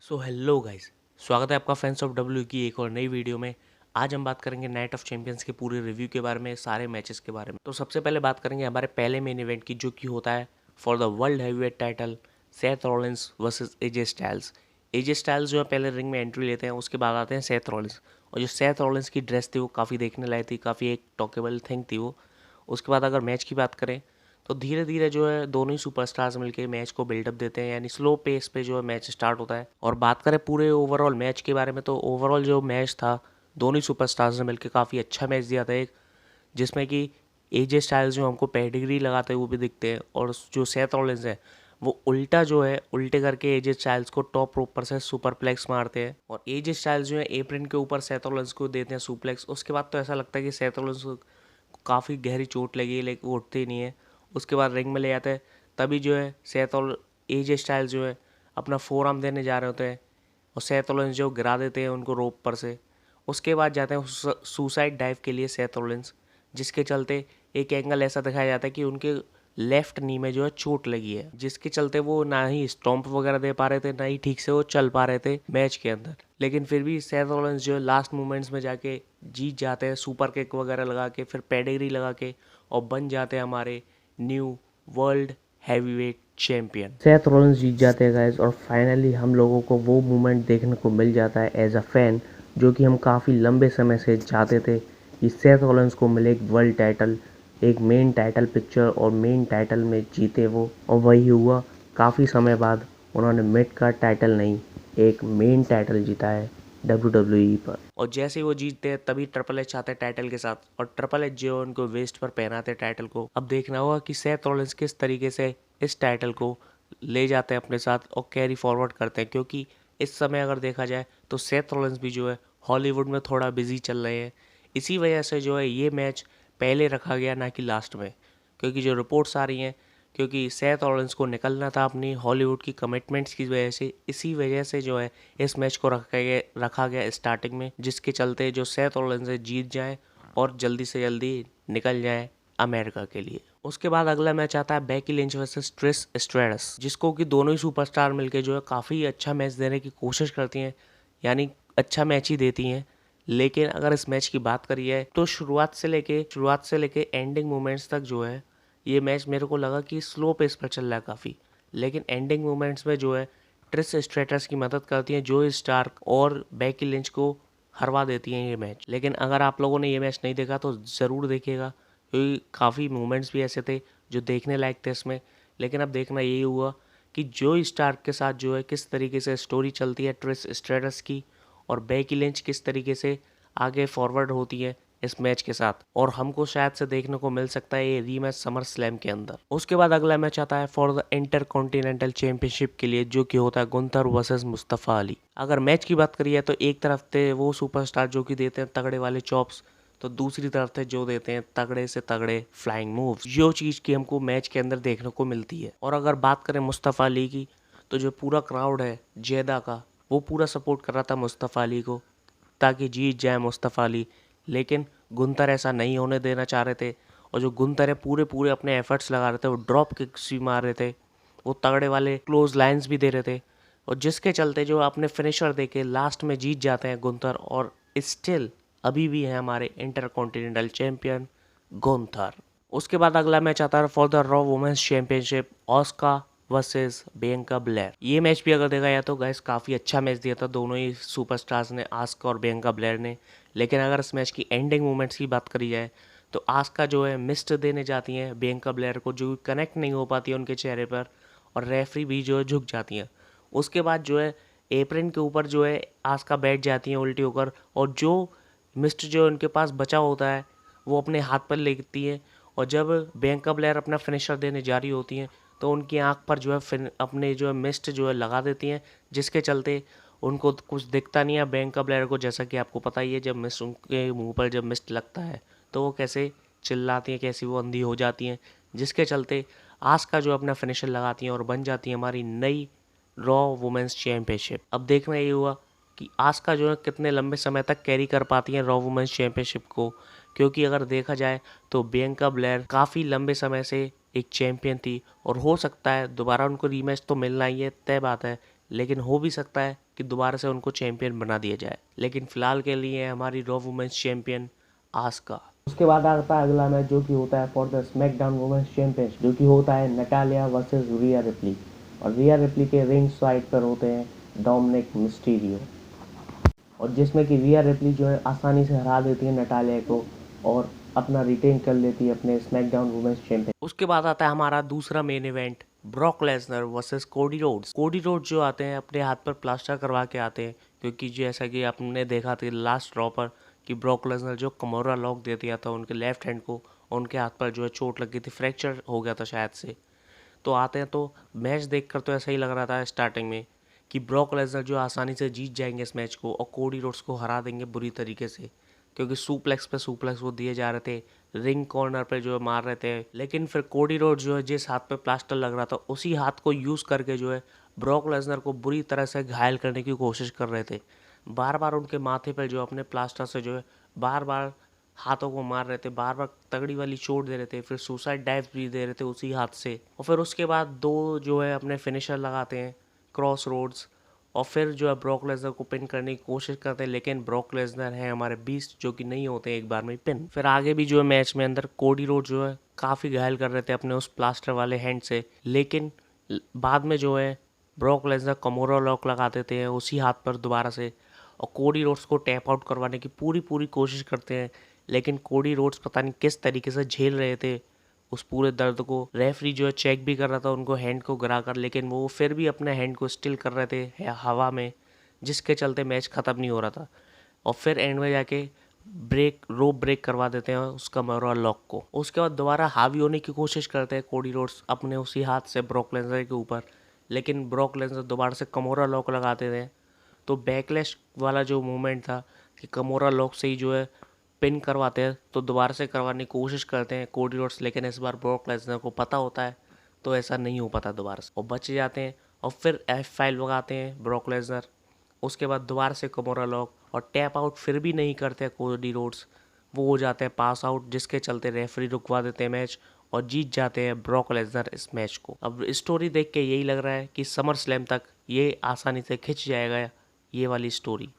So hello guys, स्वागत है आपका फैंस ऑफ डब्ल्यू की एक और नई वीडियो में। आज हम बात करेंगे नाइट ऑफ चैंपियंस के पूरे रिव्यू के बारे में, सारे मैचेस के बारे में। तो सबसे पहले बात करेंगे हमारे पहले मेन इवेंट की, जो कि होता है for the world heavyweight title Seth Rollins versus AJ Styles. AJ Styles जो है पहले रिंग में एंट्री लेते हैं, उसके बाद आते हैं सेथ रॉलिंस। और जो सेथ रॉलिंस की ड्रेस थी वो काफ़ी देखने लायक थी, काफ़ी एक टॉकेबल थिंग थी वो। उसके बाद अगर मैच की बात करें तो धीरे धीरे जो है दोनों ही सुपरस्टार्स मिलकर मैच को बिल्डअप देते हैं, यानी स्लो पेस पे जो है मैच स्टार्ट होता है। और बात करें पूरे ओवरऑल मैच के बारे में, तो ओवरऑल जो मैच था दोनों ही सुपरस्टार्स ने मिलकर काफ़ी अच्छा मैच दिया था एक, जिसमें कि एजे स्टाइल्स जो हमको पेडिग्री लगाते हुए भी दिखते हैं, और जो सेथ रॉलिंस है वो उल्टा जो है उल्टे करके एजे स्टाइल्स को टॉप रोप पर से सुपरप्लेक्स मारते हैं। और एजे स्टाइल्स जो है एप्रन के ऊपर सेथ रॉलिंस को देते हैं सुप्लेक्स। उसके बाद तो ऐसा लगता है कि सेथ रॉलिंस को काफ़ी गहरी चोट लगी है, लेकिन वो उठते ही नहीं है। उसके बाद रिंग में ले जाते हैं, तभी जो है सेथ और एजे स्टाइल्स जो है अपना फोर आर्म देने जा रहे होते हैं, और सेथ रॉलिंस जो गिरा देते हैं उनको रोप पर से। उसके बाद जाते हैं सुसाइड डाइव के लिए सेथ रॉलिंस, जिसके चलते एक एंगल ऐसा दिखाया जाता है कि उनके लेफ्ट नी में जो है चोट लगी है, जिसके चलते वो ना ही स्टॉम्प वगैरह दे पा रहे थे, ना ही ठीक से वो चल पा रहे थे मैच के अंदर। लेकिन फिर भी सेथ रॉलिंस जो है लास्ट मोमेंट्स में जाके जीत जाते हैं, सुपर किक वगैरह लगा के, फिर पेडिग्री लगा के, और बन जाते हैं हमारे new world heavyweight champion. Seth Rollins जीत जाते हैं गाइस, और फाइनली हम लोगों को वो मोमेंट देखने को मिल जाता है एज अ फैन, जो कि हम काफ़ी लंबे समय से चाहते थे कि सेथ रॉलिंस को मिले एक वर्ल्ड टाइटल, एक मेन टाइटल पिक्चर, और मेन टाइटल में जीते वो। और वही हुआ, काफ़ी समय बाद उन्होंने मिड कार्ड टाइटल नहीं, एक मेन टाइटल जीता है WWE पर। और जैसे ही वो जीतते हैं तभी ट्रिपल एच आते हैं टाइटल के साथ, और ट्रिपल एच जो है उनको वेस्ट पर पहनाते हैं टाइटल को। अब देखना होगा कि सेथ रॉलिंस किस तरीके से इस टाइटल को ले जाते हैं अपने साथ और कैरी फॉरवर्ड करते हैं, क्योंकि इस समय अगर देखा जाए तो सेथ रॉलिंस भी जो है हॉलीवुड में थोड़ा बिजी चल रहे हैं। इसी वजह से जो है ये मैच पहले रखा गया, ना कि लास्ट में, क्योंकि जो रिपोर्ट्स आ रही हैं, क्योंकि सेथ रॉलिंस को निकलना था अपनी हॉलीवुड की कमिटमेंट्स की वजह से, इसी वजह से जो है इस मैच को रखा गया स्टार्टिंग में, जिसके चलते जो सेथ रॉलिंस है जीत जाए और जल्दी से जल्दी निकल जाए अमेरिका के लिए। उसके बाद अगला मैच आता है बेकी लिंच वर्सेस ट्रिस स्ट्रेटस, जिसको कि दोनों ही सुपरस्टार मिलके जो है काफ़ी अच्छा मैच देने की कोशिश करती हैं, यानी अच्छा मैच ही देती हैं। लेकिन अगर इस मैच की बात करी है तो शुरुआत से लेके एंडिंग मोमेंट्स तक जो है ये मैच मेरे को लगा कि स्लो पेस पर चल रहा है काफ़ी। लेकिन एंडिंग मोमेंट्स में जो है ट्रिस स्ट्रेटस की मदद करती हैं जो स्टार्क, और बेकी लिंच को हरवा देती हैं ये मैच। लेकिन अगर आप लोगों ने ये मैच नहीं देखा तो ज़रूर देखिएगा, क्योंकि काफ़ी मोमेंट्स भी ऐसे थे जो देखने लायक थे इसमें। लेकिन अब देखना यही हुआ कि जो स्टार्क के साथ जो है किस तरीके से स्टोरी चलती है ट्रिस स्ट्रेटस की, और बेकी लिंच किस तरीके से आगे फॉरवर्ड होती है इस मैच के साथ, और हमको शायद से देखने को मिल सकता है ये रीमैच समर स्लैम के अंदर। उसके बाद अगला मैच आता है for the inter continental championship के लिए, जो कि होता है गुंथर वर्सेस मुस्तफ़ा अली। अगर मैच की बात करिए तो एक तरफ थे वो सुपरस्टार जो कि देते हैं तगड़े वाले चॉप्स, तो दूसरी तरफ थे जो देते हैं तगड़े से तगड़े फ्लाइंग मूव्स, जो चीज़ की हमको मैच के अंदर देखने को मिलती है। और अगर बात करें मुस्तफ़ा अली की, तो जो पूरा क्राउड है जेदा का, वो पूरा सपोर्ट कर रहा था मुस्तफ़ा अली को ताकि जीत जाए मुस्तफ़ा अली। लेकिन गुंतर ऐसा नहीं होने देना चाह रहे थे, और जो गुंतर है पूरे पूरे अपने एफर्ट्स लगा रहे थे, वो ड्रॉप किक्स भी मार रहे थे, वो तगड़े वाले क्लोज लाइंस भी दे रहे थे, और जिसके चलते जो अपने फिनिशर दे के लास्ट में जीत जाते हैं गुंतर, और स्टिल अभी भी है हमारे इंटर कॉन्टिनेंटल चैंपियन गुंथर। उसके बाद अगला मैच आता है for the Raw women's championship, Asuka versus Bianca Belair. ये मैच भी अगर देखा जाए तो गाइस काफ़ी अच्छा मैच दिया था दोनों ही सुपरस्टार्स ने, आस्का और बियंका ब्लेयर ने। लेकिन अगर इस मैच की एंडिंग मोमेंट्स की बात करी जाए तो आस्का जो है मिस्ड देने जाती हैं बियंका ब्लेयर को, जो कनेक्ट नहीं हो पाती है उनके चेहरे पर, और रेफरी भी जो है झुक जाती हैं। उसके बाद जो है एप्रन के ऊपर जो है आस्का बैठ जाती हैं उल्टी होकर, और जो मिस्ट जो उनके पास बचा होता है वो अपने हाथ पर लेती है, और जब बियंका ब्लेयर अपना फिनिशर देने जा रही होती हैं तो उनकी आंख पर जो है अपने जो है मिस्ट जो है लगा देती हैं, जिसके चलते उनको कुछ दिखता नहीं है बियंका ब्लेयर को। जैसा कि आपको पता ही है, जब मिस्ट उनके मुंह पर जब मिस्ट लगता है तो वो कैसे चिल्लाती हैं, कैसी वो अंधी हो जाती हैं, जिसके चलते आस्का जो अपना फिनिशर लगाती हैं और बन जाती है हमारी नई रॉ वुमेन्स चैंपियनशिप। अब देखना ये हुआ कि आस्का जो है कितने लंबे समय तक कैरी कर पाती हैं रॉ वुमेन्स चैंपियनशिप को, क्योंकि अगर देखा जाए तो बियंका ब्लेयर काफ़ी लंबे समय से एक चैंपियन थी, और हो सकता है दोबारा उनको रीमैच तो मिलना ही है, तय बात है, लेकिन हो भी सकता है कि दोबारा से उनको चैंपियन बना दिया जाए। लेकिन फिलहाल के लिए हमारी रॉ वुमेन्स चैंपियन आस्का। उसके बाद आता है अगला मैच जो कि होता है for the SmackDown women's champions, जो कि होता है नटालिया वर्सेस रिया रिप्ली। और रिया रिप्ली के रिंग साइड पर होते हैं डोमिनिक मिस्टीरियो, और जिसमें कि रिया रिप्ली जो है आसानी से हरा देती है नटालिया को और अपना रिटेन कर लेती है अपने स्मैकडाउन वुमेन्स चैंपियन। उसके बाद आता है हमारा दूसरा main event, Brock Lesnar versus Cody Rhodes. Cody Rhodes जो आते हैं अपने हाथ पर प्लास्टर करवा के आते हैं, क्योंकि जैसा कि आपने देखा था लास्ट ड्रॉ पर कि ब्रॉक लेसनर जो कमोरा लॉक दे दिया था उनके लेफ्ट हैंड को, उनके हाथ पर जो है चोट लग गई थी, फ्रैक्चर हो गया था शायद से। तो आते हैं तो मैच देखकर तो ऐसा ही लग रहा था स्टार्टिंग में कि ब्रॉक लेसनर जो आसानी से जीत जाएंगे इस मैच को और कोडी रोड्स को हरा देंगे बुरी तरीके से, क्योंकि सुप्लेक्स पे सुप्लेक्स वो दिए जा रहे थे, रिंग कॉर्नर पे जो है मार रहे थे। लेकिन फिर कोडी रोड्स जो है जिस हाथ पे प्लास्टर लग रहा था उसी हाथ को यूज़ करके जो है ब्रॉक लेसनर को बुरी तरह से घायल करने की कोशिश कर रहे थे। बार बार उनके माथे पर जो अपने प्लास्टर से जो है बार बार हाथों को मार रहे थे, बार बार तगड़ी वाली चोट दे रहे थे, फिर सुसाइड डाइव भी दे रहे थे उसी हाथ से। और फिर उसके बाद दो जो है अपने फिनिशर लगाते हैं क्रॉस रोड्स, और फिर जो है ब्रॉक लेसनर को पिन करने की कोशिश करते हैं। लेकिन ब्रॉक लेसनर है हमारे बीस्ट जो कि नहीं होते एक बार में पिन। फिर आगे भी जो है मैच में अंदर कोडी रोड जो है काफ़ी घायल कर रहे थे अपने उस प्लास्टर वाले हैंड से, लेकिन बाद में जो है ब्रॉक लेसनर कमोरा लॉक लगा देते हैं उसी हाथ पर दोबारा से, और कोडी रोड्स को टैप आउट करवाने की पूरी कोशिश करते हैं। लेकिन कोडी रोड्स पता नहीं किस तरीके से झेल रहे थे उस पूरे दर्द को। रेफरी जो है चेक भी कर रहा था उनको हैंड को गिरा कर, लेकिन वो फिर भी अपने हैंड को स्टिल कर रहे थे हवा में, जिसके चलते मैच ख़त्म नहीं हो रहा था। और फिर एंड में जाके रोप ब्रेक करवा देते हैं उसका कमोरा लॉक को। उसके बाद दोबारा हावी होने की कोशिश करते हैं कोडी रोड्स अपने उसी हाथ से ब्रॉक लेसनर के ऊपर, लेकिन ब्रॉक लेसनर दोबारा से कमोरा लॉक लगाते थे। तो बैकलैश वाला जो मूवमेंट था कि कमोरा लॉक से ही जो है पिन करवाते हैं, तो दोबारा से करवाने की कोशिश करते हैं कोडी रोड्स, लेकिन इस बार ब्रॉक लेसनर को पता होता है तो ऐसा नहीं हो पाता दोबारा से, और बच जाते हैं। और फिर F5 लगाते हैं ब्रॉक लेसनर। उसके बाद दोबारा से कमोरा लॉक और टैप आउट फिर भी नहीं करते कोडी रोड्स, वो हो जाते हैं पास आउट, जिसके चलते रेफरी रुकवा देते हैं मैच और जीत जाते हैं ब्रॉक लेसनर इस मैच को। अब स्टोरी देख के यही लग रहा है कि समर स्लैम तक ये आसानी से खिंच जाएगा ये वाली स्टोरी।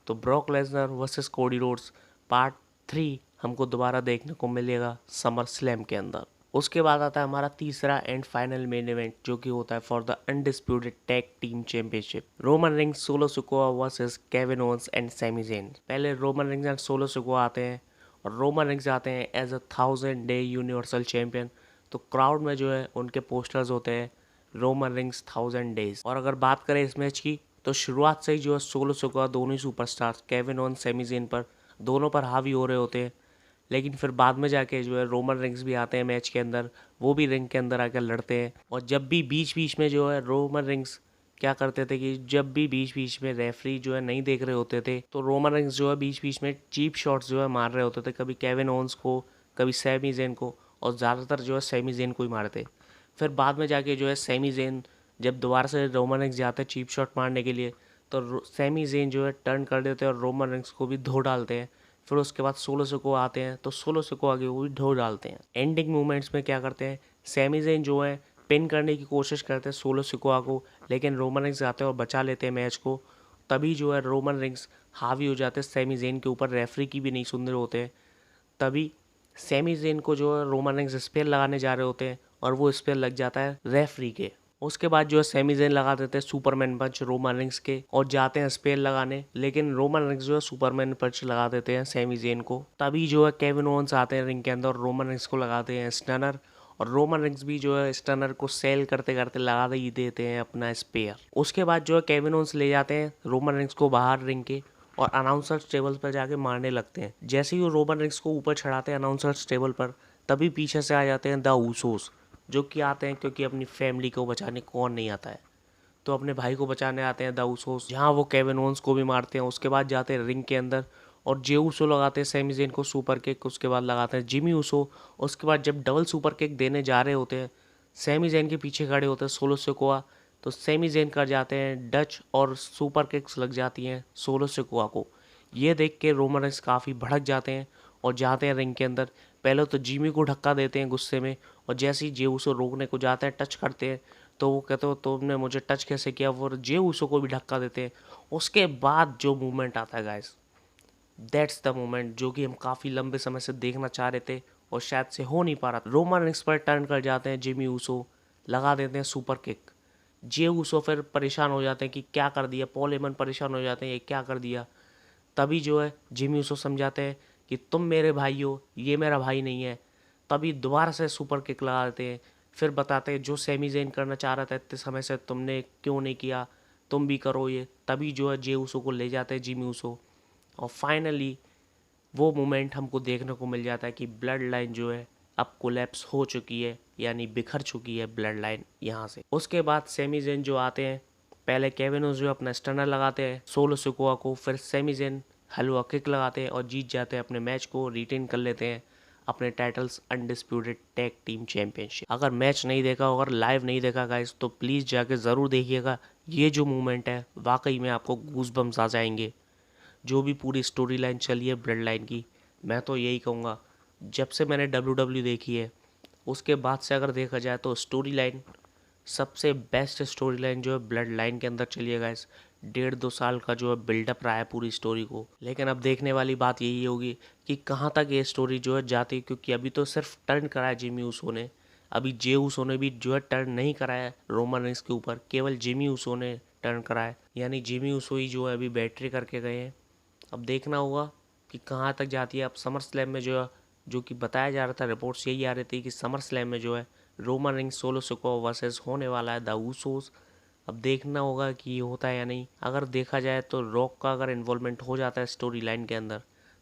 तो Brock Lesnar versus Cody Rhodes part 3 हमको दोबारा देखने को मिलेगा समर स्लैम के अंदर। उसके बाद आता है हमारा तीसरा एंड फाइनल मेन इवेंट जो कि होता है for the undisputed tag team championship, Roman Reigns Solo Sikoa versus Kevin Owens and Sami Zayn. पहले Roman Reigns and Solo Sikoa आते हैं, और रोमन रिंग्स आते हैं as a 1000 day universal champion. तो क्राउड में जो है उनके पोस्टर्स होते हैं रोमन रिंग्स 1000 डेज। और अगर बात करें इस मैच की तो शुरुआत से ही जो है सोलो सिकोआ दोनों ही superstars Kevin Owens Sami Zayn पर दोनों पर हावी हो रहे होते हैं। लेकिन फिर बाद में जाके जो है रोमन रिंग्स भी आते हैं मैच के अंदर, वो भी रिंग के अंदर आकर लड़ते हैं। और जब भी बीच बीच में जो है रोमन रिंग्स क्या करते थे कि जब भी बीच बीच में रेफरी जो है नहीं देख रहे होते थे तो रोमन रिंग्स जो है बीच बीच में चीप शॉट्स जो है मार रहे होते थे, कभी केविन ओवेंस को, कभी सैमी ज़ेन को, और ज़्यादातर जो है सैमी ज़ेन को ही मारते। फिर बाद में जाके जो है सैमी ज़ेन जब दोबारा से रोमन रिंग्स जाते हैं चीप शॉट मारने के लिए, तो सैमी ज़ेन जो है टर्न कर देते हैं और रोमन रिंग्स को भी धो डालते हैं। फिर उसके बाद सोलो सिकोआ आते हैं तो सोलो सिकोआ आगे वो भी ढो डालते हैं। एंडिंग मूवमेंट्स में क्या करते हैं, सैमी ज़ेन जो है पिन करने की कोशिश करते हैं सोलो सिकोआ को, लेकिन रोमन रिंग्स आते हैं और बचा लेते हैं मैच को। तभी जो है रोमन रिंग्स हावी हो जाते हैं सैमी ज़ेन के ऊपर, रेफरी की भी नहीं सुन रहे होते हैं। तभी सैमी ज़ेन को जो है रोमन रिंग्स स्पेयर लगाने जा रहे होते हैं और वो स्पेयर लग जाता है रेफरी के। उसके बाद जो है सैमी ज़ेन लगा देते हैं सुपरमैन पंच रोमन रिंग्स के और जाते हैं स्पेयर लगाने, लेकिन रोमन रिंग्स जो है सुपरमैन पंच लगा देते हैं सैमी ज़ेन को। तभी जो है केविन ओवेंस आते हैं रिंग के अंदर और रोमन रिंग्स को लगाते हैं स्टनर, और रोमन रिंग्स भी जो है स्टनर को सेल करते करते लगा ही देते हैं अपना स्पेयर। उसके बाद जो है केविन ओवेंस ले जाते हैं रोमन रिंग्स को बाहर रिंग के और अनाउंसर्स टेबल पर जाके मारने लगते हैं। जैसे ही वो रोमन रिंग्स को ऊपर चढ़ाते हैं अनाउंसर्स टेबल पर, तभी पीछे से आ जाते हैं द ऊसोस, जो कि आते हैं क्योंकि अपनी फैमिली को बचाने कौन नहीं आता है, तो अपने भाई को बचाने आते हैं द ऊसोस, जहाँ वो केविन ओवेंस को भी मारते हैं। उसके बाद जाते हैं रिंग के अंदर और जे ऊसो लगाते हैं सैमी ज़ेन को सुपर किक, उसके बाद लगाते हैं जिमी ऊसो। उसके बाद जब डबल सुपर किक देने जा रहे होते हैं, सैमी ज़ेन के पीछे खड़े होते हैं सोलो सिकोआ, तो सैमी ज़ेन कर जाते हैं डच और सुपर किक्स लग जाती हैं सोलो सिकोआ को। ये देख के रोमन रिंग्स काफ़ी भड़क जाते हैं और जाते हैं रिंग के अंदर। पहले तो जिमी को धक्का देते हैं गुस्से में, और जैसे ही जे ऊसो रोकने को जाते हैं टच करते हैं तो वो कहते हो तुमने मुझे टच कैसे किया, वो जे उसो को भी धक्का देते हैं। उसके बाद जो मूवमेंट आता है गाइस, दैट्स द मोमेंट जो कि हम काफ़ी लंबे समय से देखना चाह रहे थे और शायद से हो नहीं पा रहा था। रोमन रिंग्स पर टर्न कर जाते हैं जिमी ऊसो, लगा देते हैं सुपर किक। जे ऊसो फिर परेशान हो जाते हैं कि क्या कर दिया, पॉल हेमन परेशान हो जाते हैं ये क्या कर दिया। तभी जो है जिमी ऊसो समझाते हैं कि तुम मेरे भाई हो, ये मेरा भाई नहीं है। तभी दोबारा से सुपर किक लगा देते हैं। फिर बताते हैं जो सैमी ज़ेन करना चाह रहा था इतने समय से तुमने क्यों नहीं किया, तुम भी करो ये। तभी जो है जे ऊसो को ले जाते हैं जिमी ऊसो, और फाइनली वो मोमेंट हमको देखने को मिल जाता है कि ब्लड लाइन जो है अब कोलैप्स हो चुकी है, यानी बिखर चुकी है ब्लड लाइन यहाँ से। उसके बाद सेमी ज़ेन जो आते हैं, पहले केविन ओज जो अपना स्टनर लगाते हैं सोलो सिकोआ को, फिर सेमी ज़ेन हलवा किक लगाते हैं और जीत जाते हैं, अपने मैच को रिटेन कर लेते हैं, अपने titles undisputed tag team championship. अगर मैच नहीं देखा, अगर लाइव नहीं देखा गाइस, तो प्लीज़ जाके ज़रूर देखिएगा। ये जो मूवमेंट है वाकई में आपको गूज बम्स आ जाएंगे। जो भी पूरी स्टोरी लाइन चली है ब्लड लाइन की, मैं तो यही कहूँगा जब से मैंने WWE देखी है उसके बाद से अगर देखा जाए तो स्टोरी लाइन सबसे बेस्ट स्टोरी लाइन जो है ब्लड लाइन के अंदर चली है गाइस। 1.5-2 साल का जो है बिल्डअप रहा है पूरी स्टोरी को। लेकिन अब देखने वाली बात यही होगी कि कहाँ तक ये स्टोरी जो है जाती है, क्योंकि अभी तो सिर्फ टर्न करा है जिमी ऊसो ने, अभी जे ऊसो ने भी जो है टर्न नहीं करा है रोमन रेंस के ऊपर, केवल जिमी ऊसो ने टर्न करा है। यानी जिमी ऊसो ही जो है अभी बैटरी करके गए हैं। अब देखना होगा कि कहाँ तक जाती है। अब समर स्लैम में जो है, जो कि बताया जा रहा था, रिपोर्ट्स यही आ रही थी कि समर स्लैम में जो है Roman Reigns Solo Sikoa versus होने वाला है द ऊसोस। अब देखना होगा कि ये होता है या नहीं। अगर देखा जाए तो रॉक का अगर इन्वॉल्वमेंट हो जाता है स्टोरी लाइन के अंदर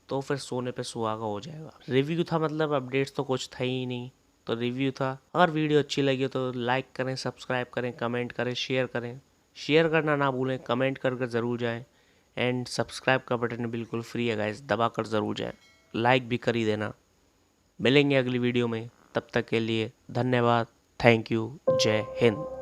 तो फिर सोने पे सुहागा हो जाएगा। रिव्यू था, मतलब अपडेट्स तो कुछ था ही नहीं, तो रिव्यू था। अगर वीडियो अच्छी लगी तो लाइक करें, सब्सक्राइब करें, कमेंट करें, शेयर करें। शेयर करना ना भूलें, कमेंट कर ज़रूर जाएँ। एंड सब्सक्राइब का बटन बिल्कुल फ्री है गाइस, दबा कर ज़रूर जाएँ। लाइक भी कर ही देना। मिलेंगे अगली वीडियो में, तब तक के लिए धन्यवाद। Thank you. जय हिंद।